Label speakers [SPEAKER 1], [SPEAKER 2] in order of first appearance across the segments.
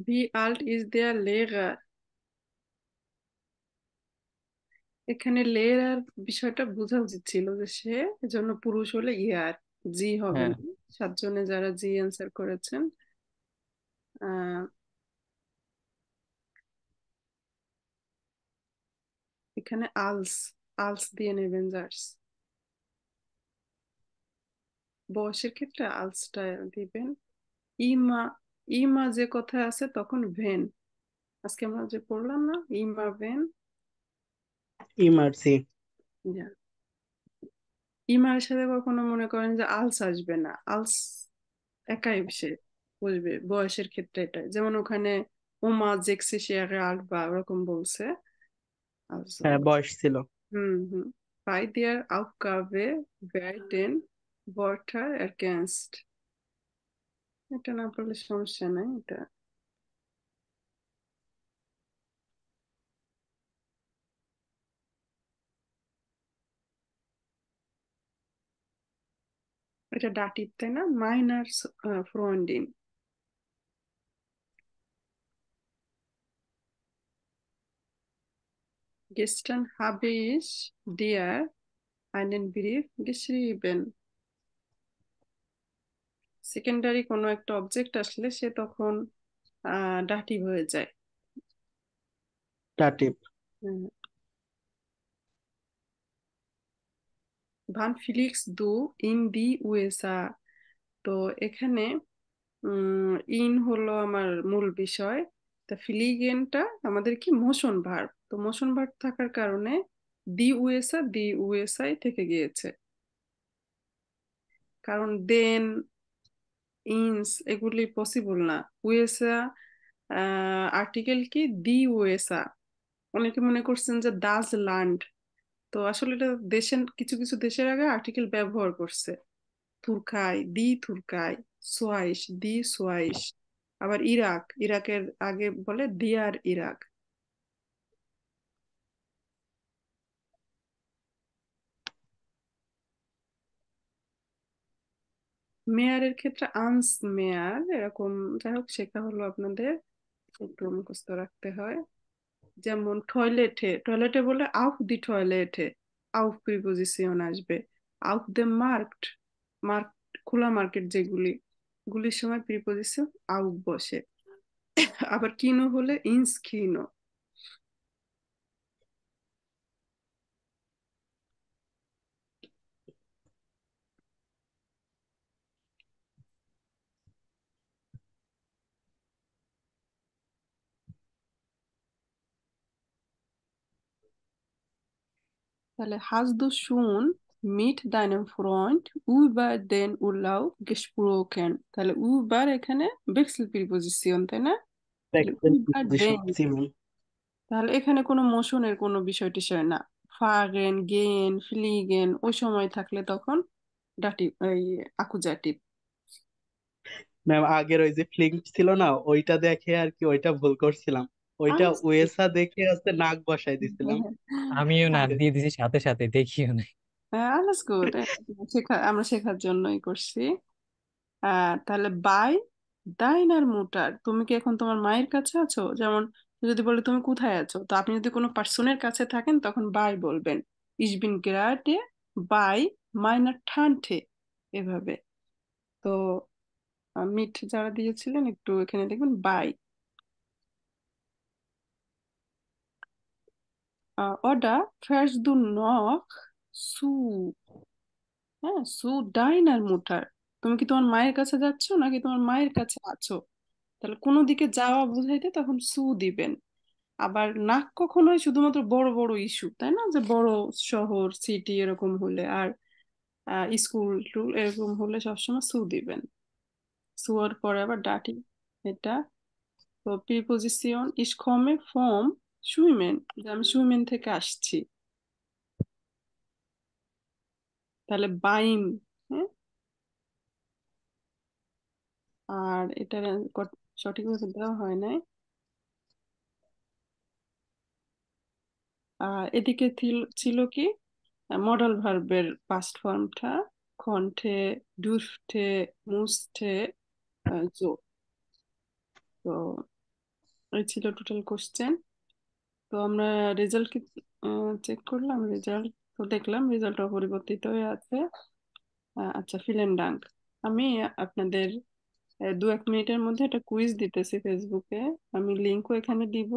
[SPEAKER 1] Wie alt ist der Lehrer? এখানে layer বিষয়টা বোঝা উচিত ছিল যে সে, এজন্য পুরুষ হলে ইয়ার, জি হবে
[SPEAKER 2] হ্যাঁ।
[SPEAKER 1] না। সাতজনে যারা জি অ্যান্সার করেছেন, আহ এখানে আলস, আলস দিয়ে নেবেন জার্স। বয়সের ক্ষেত্রে আলসটা দিবেন। ইমা, ইমা যে কথায় আছে তখন ভেন, আজকে আমরা যে পড়লাম না, ইমা ভেন।
[SPEAKER 2] ইমার্সি।
[SPEAKER 1] যা, ইমার সাথে কখনো মনে করেন যে আলস আসবে না, আলস একাই সে বুঝবে বয়সের ক্ষেত্রে। এটা যেমন ওখানে ওমা জেক্সি শেয়ারে আল্ট বা ওরকম বলছে। Also,
[SPEAKER 2] হ্যাঁ, বয়স ছিল।
[SPEAKER 1] হুম হুম। Bei der Aufgabe werden Wörter ergänzt. এটা না পড়লে সমস্যা নাই। এটা ডাটিভ তাই না? মাইনার ফ্রন্ডিন। Gestern habe ich dir einen Brief geschrieben. Secondary কোনো একটা অবজেক্ট আসলে সে তখন ডাটিভ হয়ে যায়।
[SPEAKER 2] দাটিভ।
[SPEAKER 1] হুম। ভান ফিলিক্স দু ইন দি ইউএসএ। তো এখানে ইন হলো আমার মূল বিষয়। তা ফিলিগেনটা আমাদের কি মোশন ভার্ব, তো মোশন ভার্ব থাকার কারণে দি ইউএসআই থেকে গিয়েছে। কারণ দেন, ইনস এগুলি পসিবল না। ইউএসএ আর্টিকেল কি দি ইউএসএ। অনেকে মনে করছেন যে দাস ল্যান্ড, তো আসলে এটা দেশের কিছু কিছু দেশের আগে আর্টিকেল ব্যবহার করছে। তুর্কাই দি তুর্কাই, সোয়াইশ দি সোয়াইশ। আবার ইরাক, ইরাকের আগে বলে দিয়ার ইরাক। মেয়ারের ক্ষেত্রে আনস মেয়ার এরকম। যাই হোক, শেখা হলো আপনাদের, একটু মুখস্থ রাখতে হয়। যেমন টয়লেটে, টয়লেটে বলে আউফ দি টয়লেটে, আউফ প্রিপোজিশন আসবে। আউফ দে মার্কট, মার্ক খোলা মার্কেট যেগুলি, গুলির সময় প্রিপোজিশন আউফ বসে। আবার কিনো হলে ইনস কিনো। তাহলে hast du schon mit deinem Freund über den Urlaub gesprochen? তাহলে über এখানে ভেক্সেল প্রিপোজিশন তাই না? তাহলে über den, তাহলে এখানে কোনো মোশনের কোনো বিষয় টিষয় না। ফাগেন গেন ফ্লিগেন ওই সময় থাকলে তখন ডাটিভ, এই আকুজাটিভ।
[SPEAKER 2] ম্যাম, আগের ওই যে ফ্লিং ছিল না, ওইটা দেখে আর কি ওইটা ভুল করছিলাম। ওইটা ওয়েসা দেখে হচ্ছে নাক বসাই দিছিলাম।
[SPEAKER 3] আমিও নাক দিয়ে দিছি সাথে সাথে, দেখিও নাই।
[SPEAKER 1] আলাস গুড, শেখা আমরা শেখার জন্যই করছি। তাহলে বাই ডাইনার মুটার, তুমি কি এখন তোমার মায়ের কাছে আছো? যেমন যদি বলে তুমি কোথায় আছো, তো আপনি যদি কোনো পার্সনের কাছে থাকেন তখন বাই বলবেন। ইস বিন গ্রাডে বাই মাইনার ঠান্ঠে, এভাবে। তো মিট যারা দিয়েছিলেন একটু এখানে দেখবেন বাই। অডা ফার্স্ট দু নখ সু, হ্যাঁ সু ডাইনার মুটার, তুমি কি তোমার মায়ের কাছে যাচ্ছো নাকি তোমার মায়ের কাছে আছো? তাহলে কোনো দিকে যাওয়া বুঝাইতে তখন সু দিবেন। আবার নাক কখনোই শুধুমাত্র বড় বড় ইস্যু তাই না, যে বড় শহর সিটি এরকম হলে, আর স্কুল টুল এরকম হলে সবসময় সু দিবেন। সুয়ার পরে আবার ডাটি, এটা। তো প্রিপোজিশন ইস কমে ফ্রম সুইমেন, যে আমি সুইমেন থেকে আসছি। তাহলে বাইম, হ্যাঁ। আর এটা সঠিকভাবে দেওয়া হয় নাই। এদিকে ছিল কি মডাল ভার্বের পাস্ট ফর্মটা, কণ্ঠে, দুষ্ঠে, মুষ্ঠে, জো। তো এই ছিল টোটাল কোশ্চেন। তো আমরা রেজাল্ট কি চেক করলাম, রেজাল্ট তো দেখলাম রেজাল্ট অপরিবর্তিত হয়ে আছে। আচ্ছা, ফিলেন ডাঙ্ক। আমি আপনাদের 2-1 মিনিটের মধ্যে একটা কুইজ দিতেছি ফেসবুকে, আমি লিঙ্কও এখানে দিব।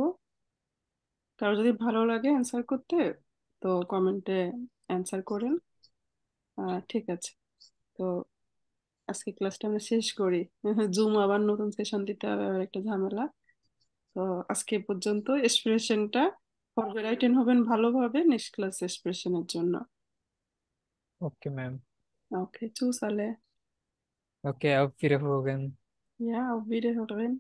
[SPEAKER 1] কারো যদি ভালো লাগে অ্যান্সার করতে, তো কমেন্টে অ্যান্সার করেন। ঠিক আছে, তো আজকে ক্লাসটা আমরা শেষ করি। জুম আবার নতুন সেশন দিতে হবে, আবার একটা ঝামেলা। তো আজকে এ পর্যন্ত। এক্সপ্রেশনটা পড়বে, রাইটেন হবেন ভালোভাবে নেক্সট ক্লাস এক্সপ্রেশনের জন্য।
[SPEAKER 3] Okay ma'am.
[SPEAKER 1] ওকে, চুস আলে।
[SPEAKER 3] Okay, auf Wiederhören।
[SPEAKER 1] Ja, auf Wiederhören.